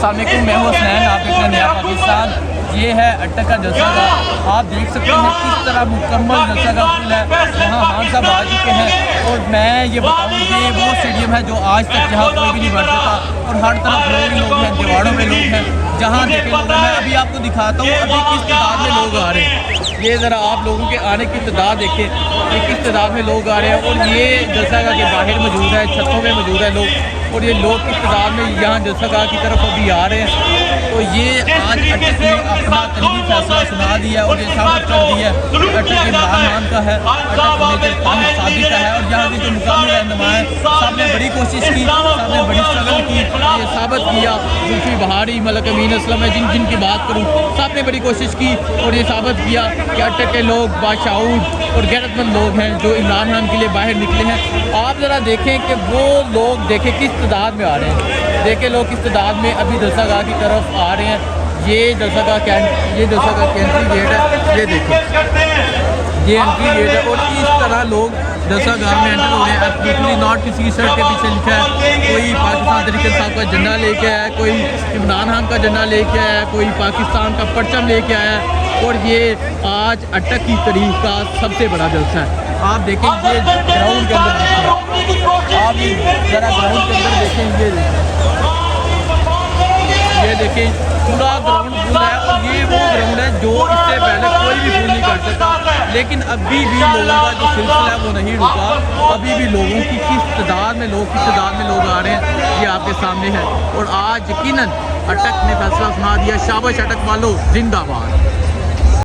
अस्सलाम वालेकुम, मैं हूं हसनैन, आप देख रहे हैं नया पाकिस्तान। ये है अटक का जलसा गाह। आप देख सकते हैं किस तरह मुकम्मल जलसा गाह फुल है। यहाँ खान साहब आ चुके हैं और मैं ये बताऊँ ये वो स्टेडियम है जो आज तक जहाँ कोई भी नहीं बढ़ सका और हर तरफ लोग ही लोग हैं, दीवारों में लोग हैं। जहाँ देखे लोग, मैं अभी आपको दिखाता हूँ अभी किस तादाद में लोग आ रहे हैं। ये ज़रा आप लोगों के आने की तादाद देखें कि किस तादाद में लोग आ रहे हैं। और ये जलसा गाह के बाहर मौजूद है, छतों में मौजूद है लोग, और ये लोग किस तादाद में यहाँ जलसा गाह की तरफ अभी आ रहे हैं। तो ये आज अटक ने अपना तनवी फैसला सुना दिया और ये साबित कर दिया अटक इमरान खान का है, अटक मेजर ताहिर सादी का है। और यहाँ के जो मुकामी रहनुमा है सब ने बड़ी कोशिश की, सब ने बड़ी स्ट्रगल की, ये साबित किया। जुल्फी बहारी, मलक अमीन असलम है जिनकी बात करूँ, सब ने बड़ी कोशिश की और ये साबित किया कि अटक के लोग बाशऊर और गैरतमंद लोग हैं जो इमरान खान के लिए बाहर निकले हैं। आप ज़रा देखें कि वो लोग देखें किस तादाद में आ रहे हैं, देखें लोग किस तादाद में अभी जलसा गाह की तरफ आ रहे हैं। ये जलसा गाह की एंट्री गेट है, ये देखें ये एंट्री गेट है। और इस तरह लोग जलसा गाह में एंटर हो रहे हैं। एब्सोल्युटली नॉट, किसी की शर्ट के पीछे लिखा है कोई पाकिस्तान तहरीक इंसाफ का झंडा लेके आया है, कोई इमरान खान का झंडा लेके आया है, कोई पाकिस्तान का परचम लेके आया है। और ये आज अटक की तारीख का सबसे बड़ा जलसा है। आप देखें ये ग्राउंड के अंदर देखें, आप ज़रा ग्राउंड के अंदर देखें, ये देखें पूरा ग्राउंड फुल है। और ये वो ग्राउंड है जो इससे पहले कोई भी फुल नहीं कर सकता। लेकिन अभी भी लोगों का जो सिलसिला है वो नहीं रुका। अभी भी लोगों की किस तादाद में लोग आ रहे हैं ये आपके सामने है। और आज यकीनन अटक ने फैसला सुना दिया। शाबाश अटक वालों, जिंदाबाद।